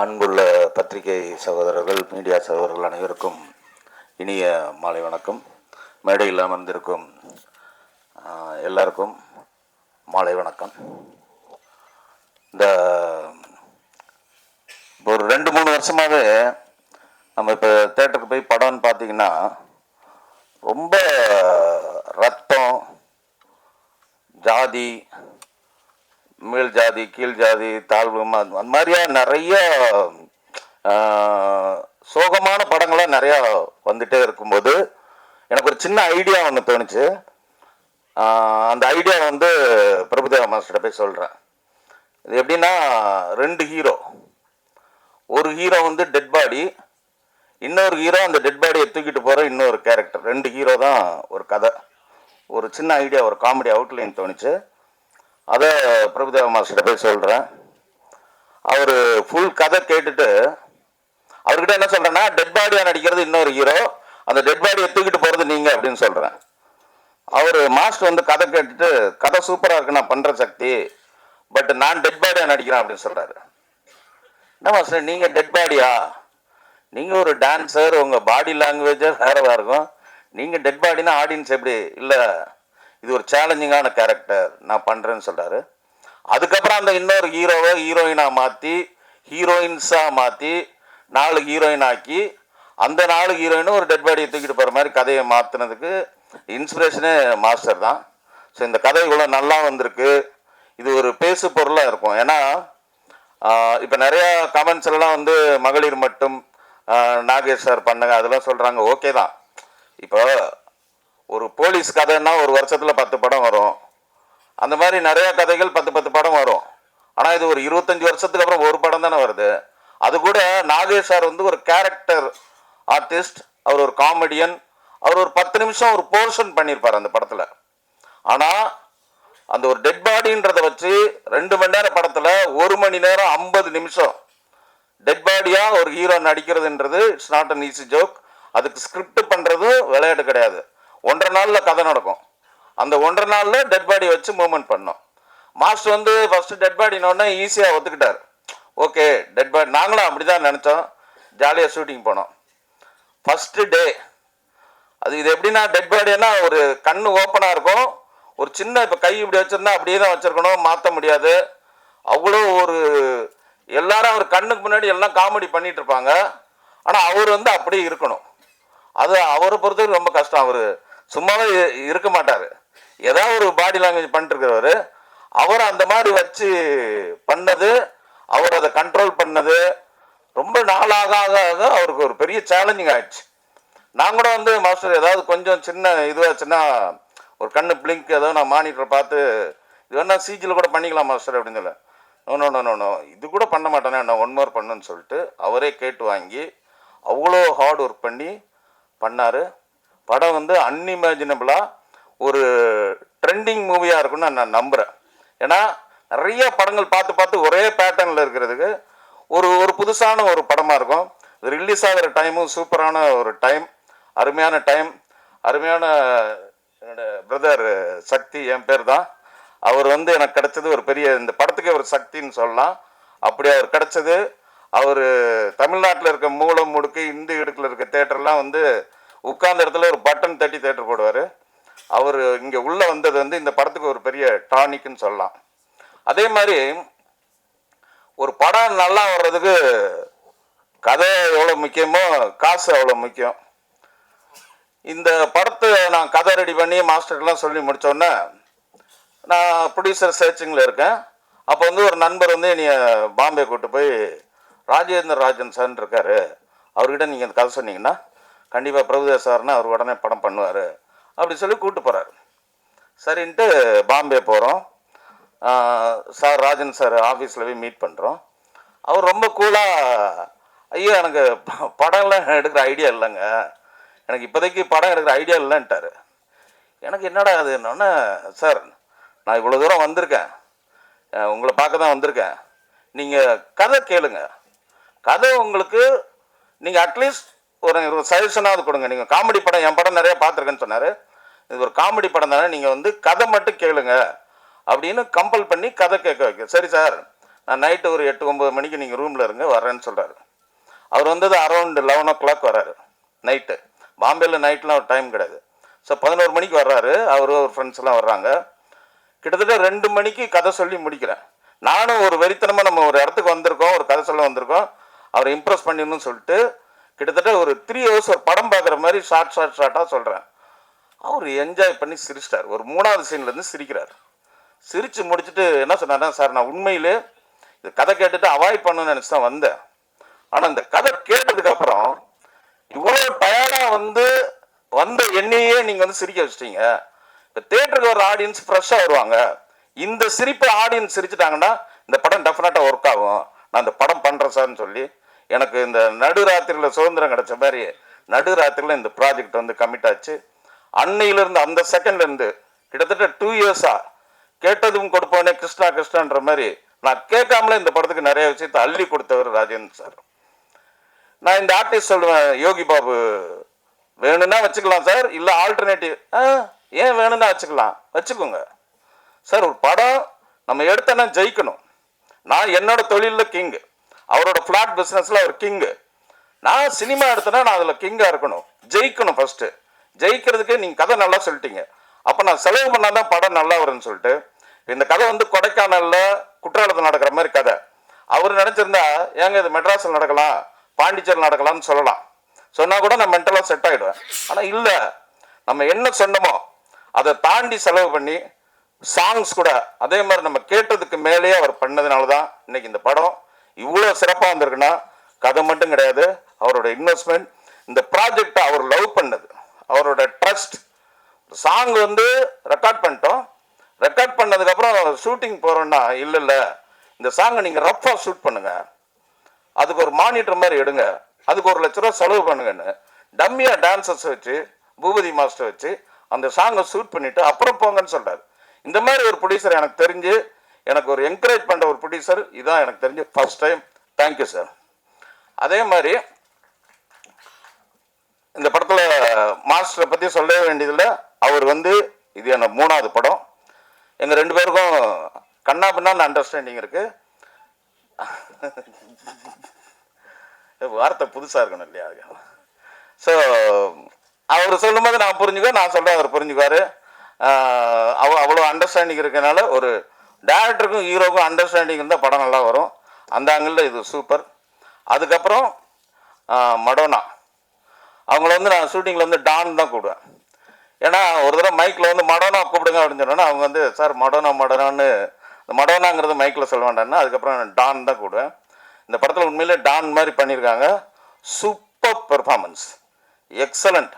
அன்புள்ள பத்திரிகை சகோதரர்கள், மீடியா சகோதரர்கள் அனைவருக்கும் இனிய மாலை வணக்கம். மேடையில் அமர்ந்திருக்கும் எல்லாருக்கும் மாலை வணக்கம். இந்த ஒரு 2-3 வருஷமாகவே நம்ம இப்போ தேட்டருக்கு போய் படம்னு பார்த்தீங்கன்னா ரொம்ப ரத்தம், ஜாதி, மேல் ஜாதி, கீழ் ஜாதி, தாழ்வு, அந்த மாதிரியா நிறைய சோகமான படங்கள்லாம் நிறையா வந்துட்டே இருக்கும்போது எனக்கு ஒரு சின்ன ஐடியா ஒன்று தோணுச்சு. அந்த ஐடியா வந்து பிரபுதேவா மாஸ்டர்கிட்ட போய் சொல்கிறேன். இது எப்படின்னா, 2 ஹீரோ. ஒரு ஹீரோ வந்து டெட் பாடி, இன்னொரு ஹீரோ அந்த டெட் பாடியை தூக்கிட்டு போகிற இன்னொரு கேரக்டர். 2 ஹீரோ தான் ஒரு கதை. ஒரு சின்ன ஐடியா, ஒரு காமெடி அவுட்லைன் தோணுச்சு. அதை பிரபுதேவா மாஸ்டர்கிட்ட போய் சொல்கிறேன். அவர் ஃபுல் கதை கேட்டுட்டு அவர்கிட்ட என்ன சொல்கிறேன்னா, டெட் பாடியாக நடிக்கிறது இன்னொரு ஹீரோ, அந்த டெட் பாடியை தூக்கிட்டு போகிறது நீங்கள் அப்படின்னு சொல்கிறேன். அவர் மாஸ்டர் வந்து கதை கேட்டுட்டு, கதை சூப்பராக இருக்கு, நான் பண்ணுற சக்தி, பட் நான் டெட் பாடியாக நடிக்கிறேன் அப்படின்னு சொல்கிறாரு. என்ன மாஸ்டர், நீங்கள் டெட் பாடியா? நீங்கள் ஒரு டான்ஸர், உங்கள் பாடி லாங்குவேஜே வேறு இருக்கும். நீங்கள் டெட் பாடினா ஆடியன்ஸ் எப்படி? இல்லை, இது ஒரு சேலஞ்சிங்கான கேரக்டர், நான் பண்ணுறேன்னு சொல்கிறாரு. அதுக்கப்புறம் அந்த இன்னொரு ஹீரோவை ஹீரோயினாக மாற்றி, ஹீரோயின்ஸாக மாற்றி 4 ஹீரோயின் ஆக்கி, அந்த 4 ஹீரோயினும் ஒரு டெட் பாடியை தூக்கிட்டு போகிற மாதிரி கதையை மாற்றினதுக்கு இன்ஸ்பிரேஷனே மாஸ்டர் தான். ஸோ இந்த கதை இவ்வளோ நல்லா வந்திருக்கு. இது ஒரு பேசு பொருளாக இருக்கும். ஏன்னா இப்போ நிறையா கமெண்ட்ஸ் எல்லாம் வந்து மகளிர் மட்டும் நாகேஷ் சார் பண்ணுங்க அதெல்லாம் சொல்கிறாங்க. ஓகே தான். இப்போ ஒரு போலீஸ் கதைன்னா ஒரு வருஷத்தில் 10 படம் வரும். அந்த மாதிரி நிறையா கதைகள் 10 படம் வரும். ஆனால் இது ஒரு 25 வருஷத்துக்கு அப்புறம் ஒரு படம் தானே வருது. அது கூட நாகேஷ் சார் வந்து ஒரு கேரக்டர் ஆர்டிஸ்ட், அவர் ஒரு காமெடியன், அவர் ஒரு 10 நிமிஷம் ஒரு போர்ஷன் பண்ணியிருப்பார் அந்த படத்தில். ஆனால் அந்த ஒரு டெட் பாடின்றதை வச்சு 2 மணி நேரம் படத்தில் 1 மணி நேரம் 50 நிமிஷம் டெட் பாடியாக ஒரு ஹீரோ நடிக்கிறதுன்றது it's not an easy joke. அதுக்கு ஸ்கிரிப்ட் பண்ணுறது விளையாட்டு கிடையாது. 1.5 நாளில் கதை நடக்கும். அந்த 1.5 நாளில் டெட் பாடி வச்சு மூவ்மெண்ட் பண்ணோம். மாஸ்டர் வந்து ஃபஸ்ட்டு டெட் பாடினோடனே ஈஸியாக ஒத்துக்கிட்டார். Okay, dead body. நாங்களும் அப்படி தான் நினச்சோம். ஜாலியாக ஷூட்டிங் போனோம். ஃபஸ்ட்டு டே அது இது எப்படின்னா, டெட் பாடினா ஒரு கண் ஓப்பனாக இருக்கும். ஒரு சின்ன இப்போ கை இப்படி வச்சுருந்தா அப்படியே தான் வச்சுருக்கணும், மாற்ற முடியாது. அவ்வளோ ஒரு எல்லாரும் அவர் கண்ணுக்கு முன்னாடி எல்லாம் காமெடி பண்ணிகிட்டு இருப்பாங்க. ஆனால் அவர் வந்து அப்படியே இருக்கணும். அது அவரை பொறுத்தவரைக்கும் ரொம்ப கஷ்டம். அவர் சும்மாவே இருக்க மாட்டார். ஏதாவது ஒரு பாடி லாங்குவேஜ் பண்ணிட்டு இருக்கிறவர். அவர் அந்த மாதிரி வச்சு பண்ணது, அவர் அதை கண்ட்ரோல் பண்ணது ரொம்ப நாளாக ஆக அவருக்கு ஒரு பெரிய சேலஞ்சிங் ஆயிடுச்சு. நான் கூட வந்து மாஸ்டர் ஏதாவது கொஞ்சம் சின்ன இதுவாச்சுன்னா ஒரு கண்ணு பிளிங்க் ஏதோ நான் மானிட்டர் பார்த்து இது வேணா சிஜியில் கூட பண்ணிக்கலாம் மாஸ்டர் அப்படின்னு சொல்ல. நோ, இது கூட பண்ண மாட்டேனே, நான் 1 மோர் பண்ணுன்னு சொல்லிட்டு அவரே கேட்டு வாங்கி அவ்வளோ ஹார்ட் ஒர்க் பண்ணி பண்ணார். படம் வந்து அன்இமேஜினபிளாக ஒரு ட்ரெண்டிங் மூவியாக இருக்குன்னு நான் நம்புகிறேன். ஏன்னா நிறைய படங்கள் பார்த்து ஒரே பேட்டர்னில் இருக்கிறதுக்கு ஒரு புதுசான ஒரு படமாக இருக்கும். இது ரிலீஸ் ஆகிற டைமும் சூப்பரான ஒரு டைம், அருமையான டைம். அருமையான என்னோட பிரதர் சக்தி, என் பேர் தான். அவர் வந்து எனக்கு கிடைச்சது ஒரு பெரிய, இந்த படத்துக்கே ஒரு சக்தின்னு சொல்லலாம். அப்படி அவர் கிடைச்சது. அவர் தமிழ்நாட்டில் இருக்க மூலம் முடுக்கு இந்து இடுக்கில் இருக்க தேட்டர்லாம் வந்து உட்கார்ந்த இடத்துல ஒரு பட்டன் தட்டி தேட்டர் போடுவார். அவர் இங்கே உள்ளே வந்தது வந்து இந்த படத்துக்கு ஒரு பெரிய டானிக்குன்னு சொல்லலாம். அதே மாதிரி ஒரு படம் நல்லா வர்றதுக்கு கதை எவ்வளோ முக்கியமோ காசு அவ்வளோ முக்கியம். இந்த படத்தை நான் கதை ரெடி பண்ணி மாஸ்டர்லாம் சொல்லி முடித்தோன்னே நான் ப்ரொடியூசர் சர்ச்சிங்கில் இருக்கேன். அப்போ வந்து ஒரு நண்பர் வந்து என்னைய பாம்பே கூப்பிட்டு போய், ராஜேந்திர ராஜன் சார்ன்னு இருக்கார், அவர்கிட்ட நீங்கள் இந்த கதை சொன்னீங்கன்னா கண்டிப்பாக பிரபுதேவா சார்னா அவர் உடனே படம் பண்ணுவார் அப்படி சொல்லி கூப்பிட்டு போகிறார். சரின்ட்டு பாம்பே போகிறோம். சார் ராஜன் சார் ஆஃபீஸில் போய் மீட் பண்ணுறோம். அவர் ரொம்ப கூலாக, ஐயோ எனக்கு படம்லாம் எடுக்கிற ஐடியா இல்லைங்க, எனக்கு இப்போதைக்கு படம் எடுக்கிற ஐடியா இல்லைன்ட்டார். எனக்கு என்னடா அது என்னன்னா, சார் நான் இவ்வளோ தூரம் வந்திருக்கேன், உங்களை பார்க்க தான் வந்திருக்கேன், நீங்கள் கதை கேளுங்க, கதை உங்களுக்கு நீங்கள் அட்லீஸ்ட் ஒரு சஜஷனாவது கொடுங்க. நீங்கள் காமெடி படம், என் படம் நிறையா பார்த்துருக்கேன்னு சொன்னார். இது ஒரு காமெடி படம் தானே, நீங்கள் வந்து கதை மட்டும் கேளுங்க அப்படின்னு கம்பல் பண்ணி கதை கேட்க வைக்க. சரி சார், நான் நைட்டு ஒரு 8-9 மணிக்கு நீங்கள் ரூமில் இருங்க வரேன்னு சொல்கிறாரு. அவர் வந்தது அரௌண்ட் 11 o'clock வர்றாரு நைட்டு. பாம்பேயில் நைட்லாம் ஒரு டைம் கிடையாது. ஸோ 11 மணிக்கு வர்றாரு. அவர் ஃப்ரெண்ட்ஸ் எல்லாம் வர்றாங்க. கிட்டத்தட்ட 2 மணிக்கு கதை சொல்லி முடிக்கிறேன். நானும் ஒரு வெறித்தனமாக நம்ம ஒரு இடத்துக்கு வந்திருக்கோம், ஒரு கதை சொல்ல வந்திருக்கோம், அவரை இம்ப்ரெஸ் பண்ணிடணும்னு சொல்லிட்டு கிட்டத்தட்ட ஒரு 3 hours ஒரு படம் பார்க்குற மாதிரி ஷார்ட்டாக சொல்கிறேன். அவர் என்ஜாய் பண்ணி சிரிச்சிட்டார். ஒரு 3வது சீன்லேருந்து சிரிக்கிறார். சிரித்து முடிச்சுட்டு என்ன சொன்னார்னா, சார் நான் உண்மையிலே இந்த கதை கேட்டுட்டு அவாய்ட் பண்ணணும்னு நினச்சி தான் வந்தேன். ஆனால் இந்த கதை கேட்டதுக்கப்புறம் இவ்வளோ டயர்டாக வந்த என்னையே நீங்கள் சிரிக்க வச்சிட்டீங்க. இப்போ தேட்டருக்கு வர ஆடியன்ஸ் ஃப்ரெஷ்ஷாக வருவாங்க. இந்த சிரிப்பு ஆடியன்ஸ் சிரிச்சிட்டாங்கன்னா இந்த படம் டெஃபினட்டாக ஒர்க் ஆகும். நான் இந்த படம் பண்ணுறேன் சார்னு சொல்லி எனக்கு இந்த நடுராத்திரியில் சுதந்திரம் கிடைச்ச மாதிரி நடுராத்திரியில் இந்த ப்ராஜெக்ட் கமிட் ஆச்சு. அன்னையிலேருந்து அந்த செகண்ட்லேருந்து கிட்டத்தட்ட 2 years கேட்டதும் கொடுப்போனே கிருஷ்ணா கிருஷ்ணான்ற மாதிரி நான் கேட்காமலே இந்த படத்துக்கு நிறைய விஷயத்தை அள்ளி கொடுத்தவர் ராஜேந்திரன் சார். நான் இந்த ஆர்டிஸ்ட் சொல்லுவேன், யோகி பாபு வேணும்னா வச்சுக்கலாம் சார், இல்லை ஆல்டர்னேட்டிவ் ஏன் வேணும்னா வச்சுக்கோங்க சார். ஒரு படம் நம்ம எடுத்தோன்னா ஜெயிக்கணும். நான் என்னோட தொழிலில் கிங்கு, அவரோட ஃப்ளாட் பிஸ்னஸில் அவர் கிங்கு. நான் சினிமா எடுத்தேன்னா நான் அதில் கிங்காக இருக்கணும், ஜெயிக்கணும். ஃபஸ்ட்டு ஜெயிக்கிறதுக்கு நீங்கள் கதை நல்லா சொல்லிட்டீங்க, அப்போ நான் செலவு பண்ணால் தான் படம் நல்லா வரும்னு சொல்லிட்டு இந்த கதை கொடைக்கானலில் குற்றாலத்தில் நடக்கிற மாதிரி கதை. அவர் நினச்சிருந்தா ஏங்க இது மெட்ராஸில் நடக்கலாம், பாண்டிச்சேரியில் நடக்கலாம்னு சொல்லலாம். சொன்னால் கூட நான் மென்டலாக செட் ஆகிடுவேன். ஆனால் இல்லை, நம்ம என்ன சொன்னமோ அதை தாண்டி செலவு பண்ணி சாங்ஸ் கூட அதே மாதிரி நம்ம கேட்டதுக்கு மேலேயே அவர் பண்ணதுனால தான் இன்னைக்கு இந்த படம் இவ்வளோ சிறப்பாக வந்திருக்குன்னா கதை மட்டும் கிடையாது, அவரோட இன்வெஸ்ட்மெண்ட், இந்த ப்ராஜெக்டை அவர் லவ் பண்ணது, அவரோட ட்ரஸ்ட். சாங் ரெக்கார்ட் பண்ணிட்டோம். ரெக்கார்ட் பண்ணதுக்கப்புறம் ஷூட்டிங் போகிறோன்னா இல்லை இந்த சாங்கை நீங்கள் ரஃப்பாக ஷூட் பண்ணுங்க, அதுக்கு ஒரு மானிட்டர் மாதிரி எடுங்க, அதுக்கு 1 லட்ச ரூபா செலவு பண்ணுங்கன்னு டம்மியாக டான்சர்ஸ் வச்சு பூபதி மாஸ்டர் வச்சு அந்த சாங்கை ஷூட் பண்ணிவிட்டு அப்புறம் போங்கன்னு சொல்கிறார். இந்த மாதிரி ஒரு ப்ரொடியூசர் எனக்கு தெரிஞ்சு எனக்கு ஒரு என்கரேஜ் பண்ணுற ஒரு ப்ரொடியூசர் இதுதான் எனக்கு தெரிஞ்சு ஃபர்ஸ்ட் டைம். Thank you sir. அதே மாதிரி இந்த படத்தில் மாஸ்டரை பற்றி சொல்லவே வேண்டியதில்லை. அவர் இது என்ன 3வது படம். எங்கள் 2 பேருக்கும் கண்ணா பின்னான்னு அண்டர்ஸ்டாண்டிங் இருக்குது. வார்த்தை புதுசாக இருக்கணும் இல்லையா? ஸோ அவர் சொல்லும் போது நான் புரிஞ்சுக்குவேன், நான் சொல்கிறேன் அவர் புரிஞ்சுக்குவார். அவ்வளோ அண்டர்ஸ்டாண்டிங் இருக்கனால ஒரு டேரக்டருக்கும் ஹீரோக்கும் அண்டர்ஸ்டாண்டிங் இருந்தால் படம் நல்லா வரும். அந்த ஆங்கிளில் இது சூப்பர். அதுக்கப்புறம் மடோனா அவங்கள நான் ஷூட்டிங்கில் டான் தான் கூப்பிடுவேன். ஏன்னா ஒரு தடவை மைக்கில் மடோனா கூப்பிடுங்க அப்படின்னு சொன்னோன்னா அவங்க சார் மடோனான்னு மடோனாங்கிறது மைக்கில் சொல்ல வேண்டாம்னா அதுக்கப்புறம் டான் தான் கூப்பிடுவேன். இந்த படத்தில் உண்மையிலே டான் மாதிரி பண்ணியிருக்காங்க. Super performance, excellent.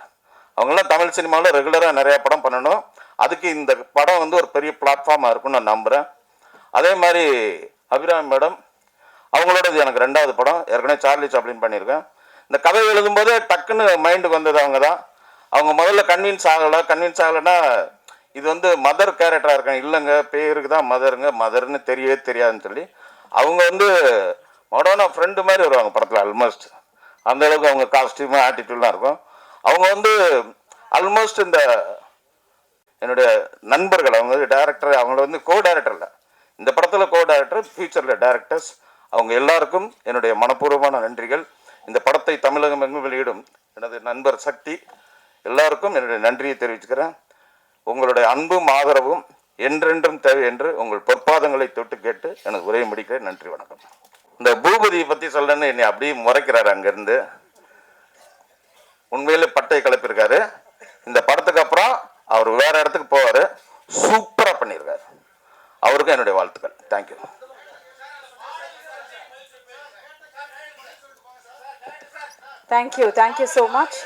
அவங்களாம் தமிழ் சினிமாவில் ரெகுலராக நிறையா படம் பண்ணணும். அதுக்கு இந்த படம் ஒரு பெரிய பிளாட்ஃபார்மாக இருக்கும்னு நான் நம்புகிறேன். அதே மாதிரி அபிராமி மேடம் அவங்களோட இது எனக்கு 2வது படம். ஏற்கனவே சார்லி சாப்ளின் பண்ணியிருக்கேன். இந்த கதை எழுதும்போதே டக்குன்னு மைண்டுக்கு வந்தது அவங்க தான். அவங்க முதல்ல கன்வின்ஸ் ஆகலைன்னா இது மதர் கேரக்டராக இருக்கேன், இல்லைங்க பேருக்கு தான் மதர்னு தெரியவே தெரியாதுன்னு சொல்லி அவங்க மொடோனா ஃப்ரெண்டு மாதிரி வருவாங்க படத்தில். ஆல்மோஸ்ட் அந்தளவுக்கு அவங்க காஸ்டியூமு ஆட்டிடியூட்லாம் இருக்கும். அவங்க ஆல்மோஸ்ட் இந்த என்னுடைய நண்பர்கள், அவங்க டேரக்டர், அவங்கள கோ டேரக்டர் இல்லை, இந்த படத்தில் கோ டேரக்டர், ஃபியூச்சரில் டேரக்டர்ஸ், அவங்க எல்லாருக்கும் என்னுடைய மனப்பூர்வமான நன்றிகள். இந்த படத்தை தமிழகம் எங்கும் வெளியிடும் எனது நண்பர் சக்தி எல்லாருக்கும் என்னுடைய நன்றியை தெரிவிச்சுக்கிறேன். உங்களுடைய அன்பும் ஆதரவும் என்றென்றும் தேவை என்று உங்கள் பொற்பாதங்களை தொட்டு கேட்டு எனக்கு உரையை முடிக்கிறேன். நன்றி, வணக்கம். இந்த பூபதியை பற்றி சொல்லணுன்னு என்னை அப்படியே முறைக்கிறாரு அங்கேருந்து. உண்மையிலே பட்டை கிளப்பியிருக்காரு. இந்த படத்துக்கு அப்புறம் அவர் வேற இடத்துக்கு போவார். சூப்பராக பண்ணியிருக்காரு. அவருக்கும் என்னுடைய வாழ்த்துக்கள். Thank you. Thank you so much.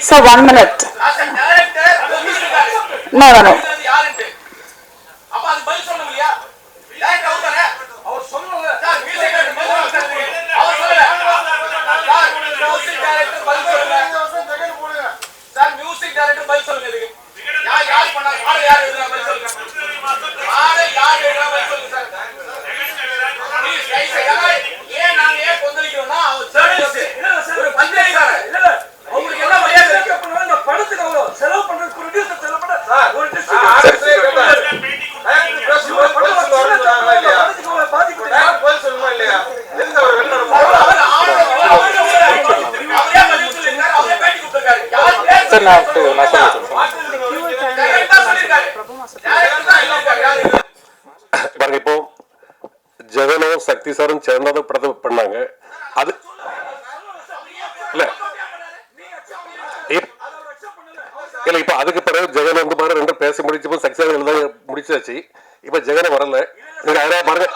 Sir, 1 minute. No. இப்போ ஜெகனும் சக்தி சாரும் சேர்ந்ததும் படத்தை பண்ணாங்க. அது இல்ல இல்ல இப்ப அதுக்கு பிறகு ஜெகன் வந்து பாரு ரெண்டு பேசி முடிச்சப்போ சக்தி சார் எழுத முடிச்சாச்சு. இப்ப ஜெகனை வரல. நீங்க அதெல்லாம் பாருங்க.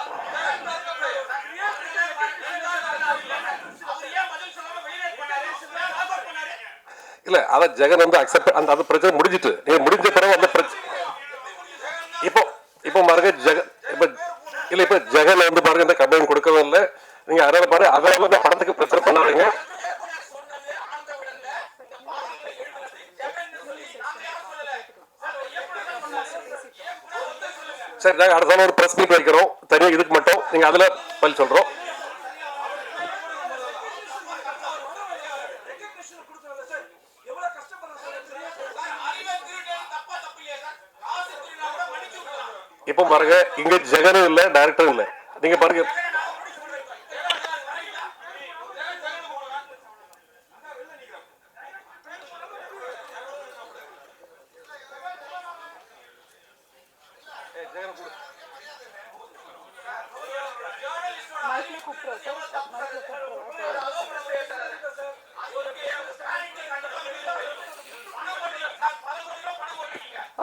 இல்ல அத ஜெகன் வந்து அக்செப்ட் அந்த அது பிரச்சனை முடிஞ்சிட்டு நீங்க முடிஞ்ச பிறகு அந்த பிரச்சனை இப்போ பாருங்க இப்ப ஜெகன் வந்து பாருங்க இந்த கம்ப்ளைண்ட் கொடுக்கவே இல்லை. நீங்க அதனால பாரு அதனால இந்த படத்துக்கு பிரச்சனை பண்ணாதீங்க. சரி நாங்க அடுத்த ஒரு பிரஸ் மீட் வைக்கிறோம் தனியா இதுக்கு மட்டும் நீங்க அதுல பதில் சொல்றோம். இப்போ பாருங்க இங்க ஜெகனும் இல்ல டைரக்டரும் இல்ல. நீங்க பாருங்க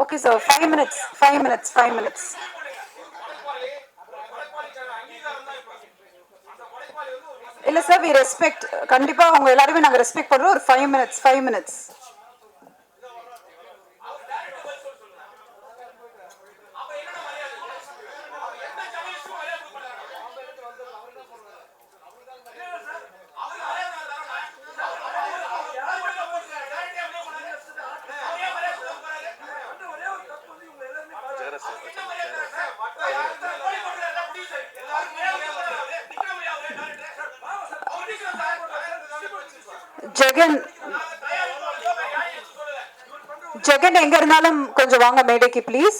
Okay, sir. 5 minutes. 5 minutes. 5 minutes. இல்ல சார், we respect. கண்டிப்பா உங்க எல்லாரையும் நாங்க ரெஸ்பெக்ட் பண்றோம். ஒரு 5 minutes. 5 minutes. ஜெகன் எங்க இருந்தாலும் கொஞ்சம் வாங்க மேடைக்கு ப்ளீஸ்.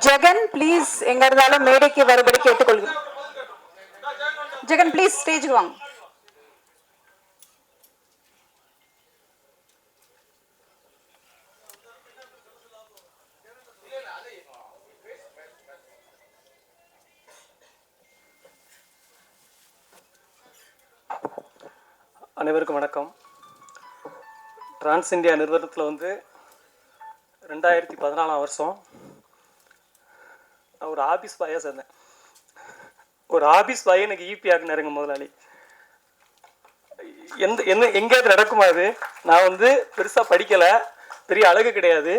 ஜெகன் ப்ளீஸ் எங்க இருந்தாலும் மேடைக்கு வரும்படி கேட்டுக்கொள்கிறேன். ஜெகன் ப்ளீஸ் ஸ்டேஜுக்கு வாங்க. அனைவருக்கும் வணக்கம். டிரான்ஸ் இந்தியா நிறுவனத்தில் வந்து 2014 வருஷம் நான் ஒரு ஆஃபீஸ் பாயாக சேர்ந்தேன். ஒரு ஆஃபீஸ் பாயை எனக்கு ஈபி ஆக்குனாருங்க முதலாளி. எங்கேயாவது நடக்குமா அது? நான் வந்து பெருசாக படிக்கலை, பெரிய அழகு கிடையாது.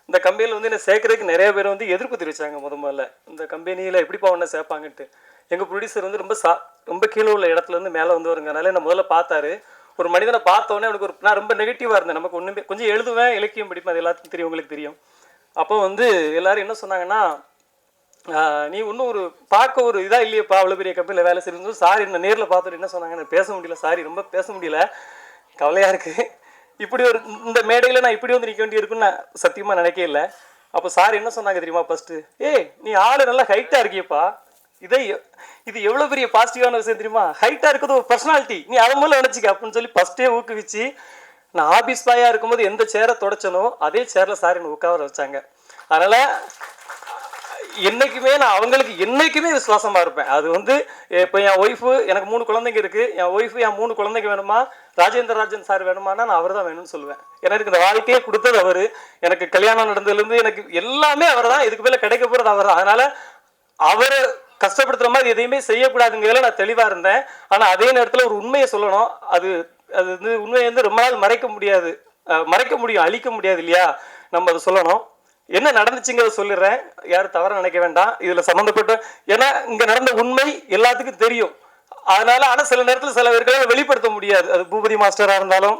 இந்த கம்பெனியில் வந்து என்னை சேர்க்கறதுக்கு நிறைய பேர் வந்து எதிர்ப்பு தெரிவித்தாங்க. முதல்ல இந்த கம்பெனியில் எப்படிப்பா ஒன்று சேர்ப்பாங்கன்ட்டு. எங்கள் ப்ரொடியூசர் வந்து ரொம்ப கீழே உள்ள இடத்துலேருந்து மேலே வந்து வருங்கனால என்னை முதல்ல பார்த்தாரு. ஒரு மனிதனை பார்த்தோன்னே அவனுக்கு நான் ரொம்ப நெகட்டிவாக இருந்தேன். நமக்கு ஒன்றுமே கொஞ்சம் எழுதுவேன், இலக்கியம் படிப்பேன், அது எல்லாத்துக்கும் தெரியும், உங்களுக்கு தெரியும். அப்போ வந்து எல்லோரும் என்ன சொன்னாங்கன்னா, நீ இன்னும் ஒரு பார்க்க ஒரு இதாக இல்லையப்பா, அவ்வளோ பெரிய கம்பெனியில் வேலை செய்யும்போது. சாரி என்ன நேரில் பார்த்துட்டு என்ன சொன்னாங்க, எனக்கு பேச முடியல, சாரி ரொம்ப பேச முடியல, கவலையாக இருக்குது. இப்படி ஒரு இந்த மேடையில் நான் இப்படி வந்து நிற்க வேண்டி இருக்குன்னு நான் சத்தியமாக நினைக்கவே இல்லை. அப்போ சார் என்ன சொன்னாங்க தெரியுமா? ஃபஸ்ட்டு, நீ ஆள் நல்லா ஹைட்டாக இருக்கியப்பா, இது எவ்வளோ பெரிய பாசிட்டிவான விஷயம் தெரியுமா? ஹைட்டாக இருக்கிறது ஒரு பர்சனாலிட்டி, நீ அதை மூலம் நினச்சிக்க அப்படின்னு சொல்லி ஃபஸ்ட்டே ஊக்குவிச்சு, நான் ஆஃபீஸ் பாயாக இருக்கும்போது எந்த சேரை தொடச்சனோ அதே சேரில் சார் என்னை உட்கார வச்சாங்க. அதனால் என்றைக்குமே நான் அவங்களுக்கு என்றைக்குமே விசுவாசமாக இருப்பேன். அது வந்து இப்போ என் ஒய்ஃபு, எனக்கு 3 குழந்தைங்க இருக்குது. என் ஒய்ஃபு என் 3 குழந்தைங்க வேணுமா, ராஜேந்திர ராஜன் சார் வேணுமானா நான் அவர் தான் வேணும்னு சொல்லுவேன். எனக்கு இந்த வாழ்க்கையே கொடுத்தது அவர். எனக்கு கல்யாணம் நடந்ததுலேருந்து எனக்கு எல்லாமே அவர் தான். இதுக்கு மேலே கிடைக்க போகிறது அவர் தான். அதனால் அவரை கஷ்டப்படுத்துற மாதிரி எதையுமே செய்யக்கூடாதுங்கிறதுல நான் தெளிவாக இருந்தேன். ஆனால் அதே நேரத்தில் ஒரு உண்மையை சொல்லணும். அது அது வந்து உண்மையை வந்து ரொம்ப நாள் மறைக்க முடியாது, மறைக்க முடியும், அழிக்க முடியாது இல்லையா? நம்ம அதை சொல்லணும். என்ன நடந்துச்சுங்கிறத சொல்லிடுறேன், யாரும் தவற நினைக்க வேண்டாம் இதில் சம்மந்தப்பட்ட. ஏன்னா இங்கே நடந்த உண்மை எல்லாத்துக்கும் தெரியும். அதனால ஆனால் சில நேரத்தில் சில பேர்களை வெளிப்படுத்த முடியாது. அது பூபதி மாஸ்டராக இருந்தாலும்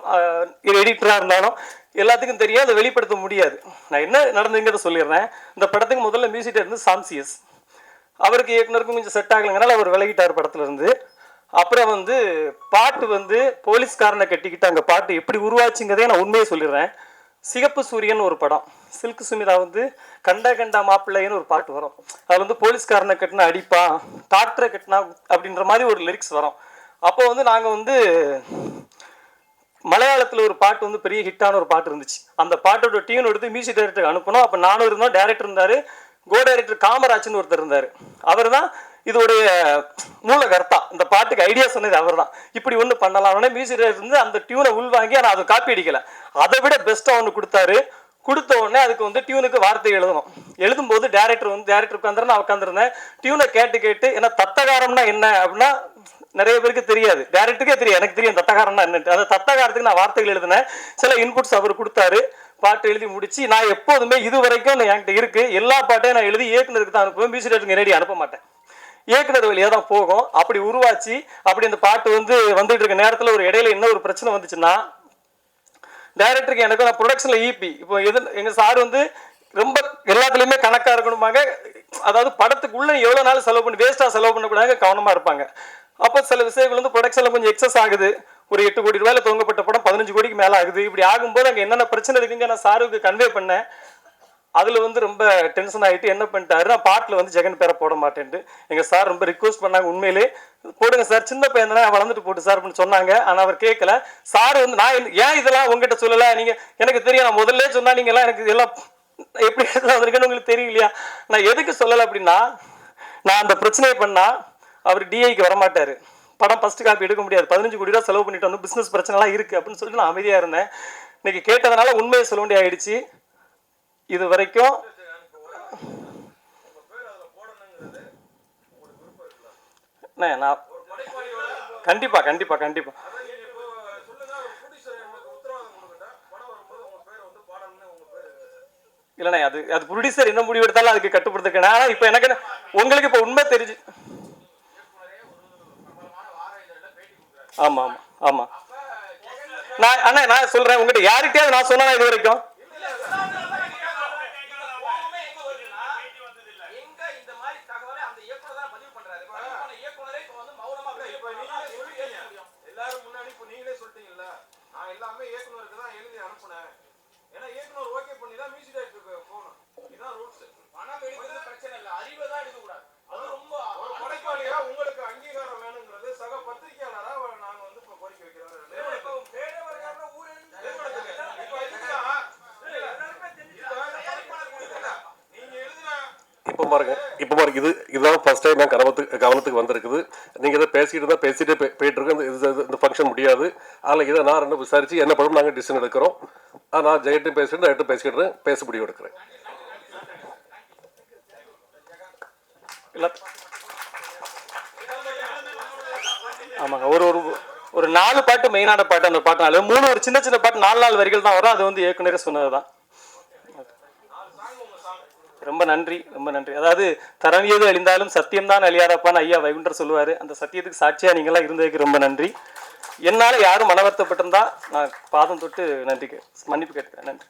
எடிட்டராக இருந்தாலும் எல்லாத்துக்கும் தெரியும், அதை வெளிப்படுத்த முடியாது. நான் என்ன நடந்துங்கிறத சொல்லிடுறேன். இந்த படத்துக்கு முதல்ல மியூசிக் இருந்து சாம்சியஸ், அவருக்கு இயக்குனருக்கும் கொஞ்சம் செட் ஆகலைங்கனால அவர் விலகிட்டார் படத்துல இருந்து. அப்புறம் வந்து பாட்டு வந்து போலீஸ்காரனை கட்டிக்கிட்டு அங்கே பாட்டு எப்படி உருவாச்சுங்கிறதே நான் உண்மையை சொல்லிடுறேன். சிகப்பு சூரியன் ஒரு படம், சில்க் சுமிதா வந்து கண்டா கண்டா மாப்பிள்ளைன்னு ஒரு பாட்டு வரும். அதில் வந்து போலீஸ்காரனை கட்டினா அடிப்பா, டாக்டரை கட்டினா அப்படின்ற மாதிரி ஒரு லிரிக்ஸ் வரும். அப்போ வந்து நாங்கள் வந்து மலையாளத்தில் ஒரு பாட்டு வந்து பெரிய ஹிட்டான ஒரு பாட்டு இருந்துச்சு. அந்த பாட்டோட டியூன் எடுத்து மியூசிக் டைரக்டருக்கு அனுப்பணும். அப்போ நானும் இருந்தோம், டைரக்டர் இருந்தார், கோ டைரக்டர் காமராஜ்னு ஒருத்தர் இருந்தார். அவர் தான் இதோடைய மூலகர்த்தா, இந்த பாட்டுக்கு ஐடியா சொன்னது அவர் தான். இப்படி ஒன்று பண்ணலாம் மியூசிக் டைரக்டர் இருந்து அந்த டியூனை உள்வாங்கி, ஆனால் அதை காப்பி அடிக்கலை, அதை விட பெஸ்ட்டாக ஒன்று கொடுத்தாரு. கொடுத்த உடனே அதுக்கு வந்து டியூனுக்கு வார்த்தை எழுதணும். எழுதும்போது டேரக்டர் உட்காந்துருந்தேன், நான் உட்காந்துருந்தேன். டியூனை கேட்டு ஏன்னா தத்தகாரம்னா என்ன அப்படின்னா நிறைய பேருக்கு தெரியாது, டேரக்டருக்கே தெரியும், எனக்கு தெரியும் தத்தகாரம்னா என்னட்டு. அந்த தத்தகாரத்துக்கு நான் வார்த்தைகள் எழுதினேன், சில இன்புட்ஸ் அவர் கொடுத்தாரு. பாட்டு எழுதி முடிச்சு நான் எப்போதுமே இது வரைக்கும் என்கிட்ட இருக்கு எல்லா பாட்டையும் நான் எழுதி இயக்குனருக்கு தான் அனுப்புவேன், மியூசிக் டைரக்டருக்கு நேரடி அனுப்ப மாட்டேன். இயக்குனர் வழியாக தான் போகும். அப்படி உருவாச்சு. அப்படி அந்த பாட்டு வந்து வந்துட்டு இருக்க நேரத்தில் ஒரு இடையில என்ன ஒரு பிரச்சனை வந்துச்சுன்னா, டைரக்டருக்கு எனக்கு நான் ப்ரொடக்ஷனில் ஈபி இப்போ எங்கள் சார் வந்து ரொம்ப எல்லாத்துலேயுமே கணக்காக இருக்கணுமாங்க. அதாவது படத்துக்குள்ளே எவ்வளோ நாள் செலவு பண்ணி வேஸ்ட்டாக செலவு பண்ணக்கூடாது, கவனமாக இருப்பாங்க. அப்போ சில விஷயங்கள் வந்து ப்ரொடக்ஷனில் கொஞ்சம் எக்ஸஸ் ஆகுது. ஒரு 8 கோடி ரூபாயில் துவங்கப்பட்ட படம் 15 கோடிக்கு மேலே ஆகுது. இப்படி ஆகும்போது அங்கே என்னென்ன பிரச்சனை இருக்குங்க நான் சாருக்கு கன்வே பண்ணேன். அதில் வந்து ரொம்ப டென்ஷன் ஆகிட்டு என்ன பண்ணிட்டாரு, நான் பாட்டில் வந்து ஜெகன் பேரை போட மாட்டேன்ட்டு எங்கள் சார் ரொம்ப ரிக்வஸ்ட் பண்ணாங்க. உண்மையிலே போடுங்க சார், சின்ன பையன் தானே, வளர்ந்துட்டு போட்டு சார் அப்படின்னு சொன்னாங்க. ஆனால் அவர் கேட்கல. சார் வந்து நான் ஏன் இதெல்லாம் உங்ககிட்ட சொல்லலை, நீங்கள் எனக்கு தெரியும், நான் முதல்ல சொன்னால் நீங்கள் எல்லாம் எனக்கு எல்லாம் எப்படி வந்திருக்குன்னு உங்களுக்கு தெரியலையா, நான் எதுக்கு சொல்லலை அப்படின்னா, நான் அந்த பிரச்சனையை பண்ணால் அவர் டிஐக்கு வரமாட்டார், படம் ஃபர்ஸ்ட் காப்பி எடுக்க முடியாது, 15 கோடி ரூபா செலவு பண்ணிட்டு வந்து பிஸ்னஸ் பிரச்சனைலாம் இருக்குது அப்படின்னு சொல்லிட்டு நான் அமைதியாக இருந்தேன். இன்னைக்கு கேட்டதுனால உண்மையை சொல்ல வேண்டிய ஆயிடுச்சு. இது வரைக்கும் நான் கண்டிப்பா கண்டிப்பா கண்டிப்பா இல்லைண்ணே, அது ப்ரொடியூசர் என்ன முடிவு எடுத்தாலும் அதுக்கு கட்டுப்படுத்திருக்கேன். ஆனால் இப்போ எனக்கு உங்களுக்கு இப்போ உண்மை தெரிஞ்சு. ஆமாம் ஆமாம் ஆமாம். நான் சொல்கிறேன் உங்கள்கிட்ட யார்கிட்டயாவது நான் சொன்னேன் இது வரைக்கும்? இப்போ பாருங்க இதுதான் ஃபர்ஸ்ட் டைம் நான் கவனத்துக்கு வந்திருக்குது. நீங்கள் இதை பேசிட்டு போயிட்டு இருக்கோம். இந்த ஃபங்க்ஷன் முடியாது. அதில் இதை நான் ரெண்டு விசாரிச்சு என்ன படம் நாங்கள் டிசிஷன் எடுக்கிறோம். நான் ஜெயிட்டும் பேசிக்கிட்டு பேச முடிவு எடுக்கிறேன். ஆமாங்க, ஒரு 4 பாட்டு மெயினான பாட்டு, அந்த பாட்டுனால 3 ஒரு சின்ன சின்ன பாட்டு 4 வரிகள் தான் வரும். அது வந்து ஏற்கனவே சொன்னது தான். ரொம்ப நன்றி ரொம்ப நன்றி. அதாவது தரணியது அழிந்தாலும் சத்தியம்தான் அழியாரப்பான்னு ஐயா வைகுண்டர் சொல்லுவார். அந்த சத்தியத்துக்கு சாட்சியாக நீங்களாம் இருந்ததுக்கு ரொம்ப நன்றி. என்னால் யாரும் மனவர்த்தப்பட்டிருந்தா நான் பாதம் தொட்டு மன்னிப்பு கேட்கிறேன். நன்றி.